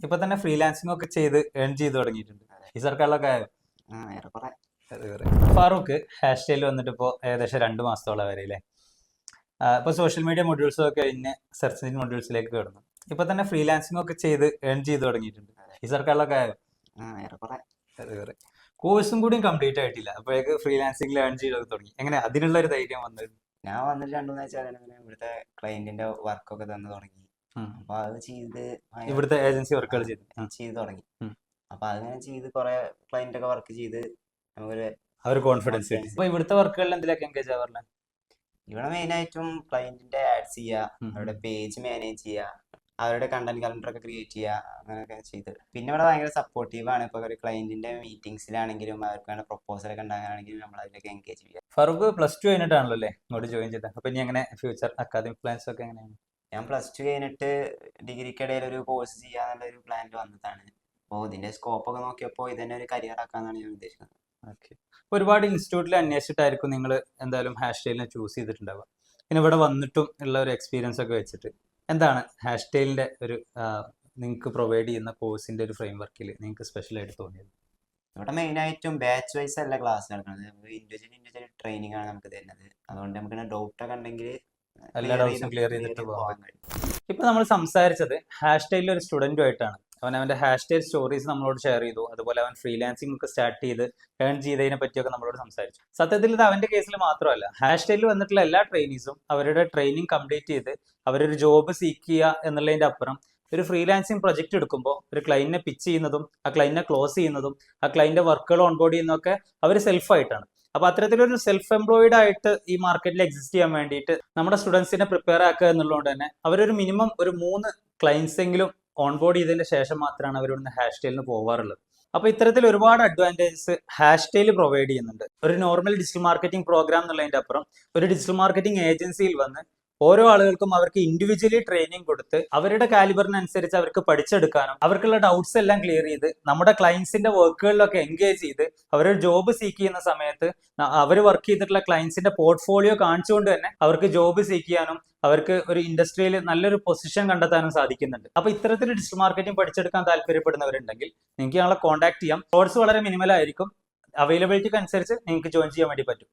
ഇപ്പൊ തന്നെ ഫ്രീലാൻസിംഗ് ഒക്കെ ചെയ്ത് ഏൺ ചെയ്ത് തുടങ്ങിയിട്ടുണ്ട്. ഈ സർക്കാരിലൊക്കെ ആയോ? ഏറെക്കുറെ. ഫാറൂഖ് ഹാഷ് സ്റ്റൈൽ വന്നിട്ട് ഇപ്പോൾ ഏകദേശം 2 മാസത്തോളം വരെ അല്ലേ? ഇപ്പോൾ സോഷ്യൽ മീഡിയ മൊഡ്യൂൾസും ഒക്കെ കഴിഞ്ഞ് സെർച്ച് എഞ്ചിൻ മൊഡ്യൂൾസിലേക്ക് കയറുന്നു. ഇപ്പൊ തന്നെ ഫ്രീലാൻസിംഗ് ഒക്കെ ചെയ്ത് ഏൺ ചെയ്ത് തുടങ്ങിയിട്ടുണ്ട്. ഈ സർക്കാരിലൊക്കെ ആയോ? ഏറെക്കുറെ. കോഴ്സും കൂടിയും കംപ്ലീറ്റ് ആയിട്ടില്ല, അപ്പോഴേക്ക് ഫ്രീലാൻസിംഗിൽ ഏൺ ചെയ്ത് തുടങ്ങി. എങ്ങനെ അതിനുള്ള ഒരു ധൈര്യം വന്നത്? ഞാൻ വന്നിട്ട് 2-3 ആഴ്ച അതിനെ ഇവിടുത്തെ ക്ലയന്റിന്റെ വർക്കൊക്കെ തന്നു തുടങ്ങി. അപ്പൊ അത് ചെയ്ത് ഇവിടുത്തെ ഏജൻസി വർക്കുകൾ ചെയ്ത് തുടങ്ങി. അപ്പൊ അങ്ങനെ ചെയ്ത് കുറെ ക്ലയന്റ് ഒക്കെ വർക്ക് ചെയ്ത് നമുക്കൊരു ആ ഒരു കോൺഫിഡൻസ് കിട്ടി. അപ്പൊ ഇവിടുത്തെ വർക്കുകളിൽ എന്തിലൊക്കെ എൻഗേജ് ആവാറില്ല? ഇവിടെ മെയിൻ ആയിട്ടും ക്ലയന്റിന്റെ ആഡ്സ് ചെയ്യുക, അവരുടെ പേജ് മാനേജ് ചെയ്യുക, അവരുടെ കണ്ടന്റ് കലണ്ടർ ഒക്കെ ക്രിയേറ്റ് ചെയ്യുക, അങ്ങനെയൊക്കെ ചെയ്ത്. പിന്നെ ഇവിടെ ഭയങ്കര സപ്പോർട്ടീവ് ആണ്. ഇപ്പൊ ഒരു ക്ലയന്റിന്റെ മീറ്റിംഗ്സിലാണെങ്കിലും അവർക്ക് വേണ്ട പ്രൊപ്പോസൽ ഒക്കെ ഉണ്ടാകാനാണെങ്കിലും നമ്മൾ അതിലൊക്കെ എൻഗേജ് ചെയ്യുക. ഫറൂഖ് +2 കഴിഞ്ഞിട്ടാണല്ലോ അല്ലേ ഇങ്ങോട്ട് ജോയിൻ ചെയ്തത്? അപ്പൊ ഇനി എങ്ങനെ ഫ്യൂച്ചർ അക്കാദമിക് പ്ലാൻസ് ഒക്കെ എങ്ങനെയാണ്? ഞാൻ +2 കഴിഞ്ഞിട്ട് ഡിഗ്രിക്കിടയിൽ ഒരു കോഴ്സ് ചെയ്യാന്നുള്ള ഒരു പ്ലാനിൽ വന്നതാണ്. അപ്പോൾ ഇതിന്റെ സ്കോപ്പ് ഒക്കെ നോക്കിയപ്പോൾ ഇതന്നെ ഒരു കരിയർ ആക്കാന്നാണ് ഞാൻ ഉദ്ദേശിക്കുന്നത്. ഓക്കെ. ഒരുപാട് ഇൻസ്റ്റിറ്റ്യൂട്ടിൽ അന്വേഷിച്ചിട്ടായിരിക്കും നിങ്ങൾ എന്തായാലും ഹാഷ് സ്റ്റൈലിനെ ചൂസ് ചെയ്തിട്ടുണ്ടാവുക. പിന്നെ ഇവിടെ വന്നിട്ടും ഉള്ള ഒരു എക്സ്പീരിയൻസ് ഒക്കെ വെച്ചിട്ട് എന്താണ് ഹാഷ് സ്റ്റൈലിന്റെ ഒരു നിങ്ങൾക്ക് പ്രൊവൈഡ് ചെയ്യുന്ന കോഴ്സിന്റെ ഒരു ഫ്രെയിം വർക്കിൽ നിങ്ങൾക്ക് സ്പെഷ്യൽ ആയിട്ട് തോന്നിയത്? ഇവിടെ മെയിൻ ആയിട്ടും ബാച്ച് വൈസ് അല്ല ക്ലാസ് നടക്കുന്നത്. നമുക്ക് ഇൻഡിവിജ്വൽ ട്രെയിനിങ് ആണ് നമുക്ക് തരുന്നത്. അതുകൊണ്ട് നമുക്ക് ഡൗട്ട് ഒക്കെ ഉണ്ടെങ്കിൽ എല്ലാ ഡൗട്ട്സും ക്ലിയർ ചെയ്തിട്ട് പോകാൻ കഴിയും. ഇപ്പൊ നമ്മൾ സംസാരിച്ചത് ഹാഷ് സ്റ്റൈലിൽ ഒരു സ്റ്റുഡൻറ്റുമായിട്ടാണ്. അവൻ്റെ ഹാഷ് സ്റ്റൈൽ സ്റ്റോറീസ് നമ്മളോട് ഷെയർ ചെയ്തു. അതുപോലെ അവൻ ഫ്രീലാൻസിംഗ് ഒക്കെ സ്റ്റാർട്ട് ചെയ്ത് ഏൺ ചെയ്തതിനെ പറ്റിയൊക്കെ നമ്മളോട് സംസാരിച്ചു. സത്യത്തിൽ ഇത് അവന്റെ കേസിൽ മാത്രമല്ല, ഹാഷ് സ്റ്റൈലിൽ വന്നിട്ടുള്ള എല്ലാ ട്രെയിനീസും അവരുടെ ട്രെയിനിങ് കംപ്ലീറ്റ് ചെയ്ത് അവരൊരു ജോബ് സീക്ക് ചെയ്യുക എന്നുള്ളതിന്റെ അപ്പുറം ഒരു ഫ്രീലാൻസിങ് പ്രൊജക്ട് എടുക്കുമ്പോൾ ഒരു ക്ലൈന്റിനെ പിച്ച് ചെയ്യുന്നതും ആ ക്ലൈന്റിനെ ക്ലോസ് ചെയ്യുന്നതും ആ ക്ലൈന്റിന്റെ വർക്കുകൾ ഓൺബോർഡ് ചെയ്യുന്നതൊക്കെ അവർ സെൽഫായിട്ടാണ്. അപ്പൊ അത്തരത്തിലൊരു സെൽഫ് എംപ്ലോയിഡ് ആയിട്ട് ഈ മാർക്കറ്റിൽ എക്സിസ്റ്റ് ചെയ്യാൻ വേണ്ടിയിട്ട് നമ്മുടെ സ്റ്റുഡൻസിനെ പ്രിപ്പയർ ആക്കുക എന്നുള്ളതുകൊണ്ട് തന്നെ അവരൊരു മിനിമം ഒരു 3 ക്ലയൻസ് എങ്കിലും ഓൺബോർഡ് ചെയ്തതിന് ശേഷം മാത്രമാണ് അവരിവിടുന്ന് ഹാഷ് സ്റ്റൈലിന് പോകാറുള്ളത്. അപ്പൊ ഇത്തരത്തിൽ ഒരുപാട് അഡ്വാൻറ്റേജസ് ഹാഷ് സ്റ്റൈൽ പ്രൊവൈഡ് ചെയ്യുന്നുണ്ട്. ഒരു നോർമൽ ഡിജിറ്റൽ മാർക്കറ്റിംഗ് പ്രോഗ്രാം എന്നുള്ളതിന്റെ അപ്പുറം ഒരു ഡിജിറ്റൽ മാർക്കറ്റിംഗ് ഏജൻസിയിൽ വന്ന് ഓരോ ആളുകൾക്കും അവർക്ക് ഇൻഡിവിജ്വലി ട്രെയിനിങ് കൊടുത്ത് അവരുടെ കാലിബറിനനുസരിച്ച് അവർക്ക് പഠിച്ചെടുക്കാനും അവർക്കുള്ള ഡൗട്ട്സ് എല്ലാം ക്ലിയർ ചെയ്ത് നമ്മുടെ ക്ലയൻസിന്റെ വർക്കുകളിലൊക്കെ എൻഗേജ് ചെയ്ത് അവരൊരു ജോബ് സീക്ക് ചെയ്യുന്ന സമയത്ത് അവർ വർക്ക് ചെയ്തിട്ടുള്ള ക്ലയൻസിന്റെ പോർട്ട്ഫോളിയോ കാണിച്ചുകൊണ്ട് തന്നെ അവർക്ക് ജോബ് സീക്ക് ചെയ്യാനും അവർക്ക് ഒരു ഇൻഡസ്ട്രിയിൽ നല്ലൊരു പൊസിഷൻ കണ്ടെത്താനും സാധിക്കുന്നുണ്ട്. അപ്പൊ ഇത്തരത്തിൽ ഡിജിറ്റൽ മാർക്കറ്റിംഗ് പഠിച്ചെടുക്കാൻ താല്പര്യപ്പെടുന്നവരുണ്ടെങ്കിൽ നിങ്ങൾക്ക് ഞങ്ങളെ കോൺടാക്ട് ചെയ്യാം. കോഴ്സ് വളരെ മിനിമൽ ആയിരിക്കും. അവൈലബിലിറ്റിക്ക് അനുസരിച്ച് നിങ്ങൾക്ക് ജോയിൻ ചെയ്യാൻ വേണ്ടി പറ്റും.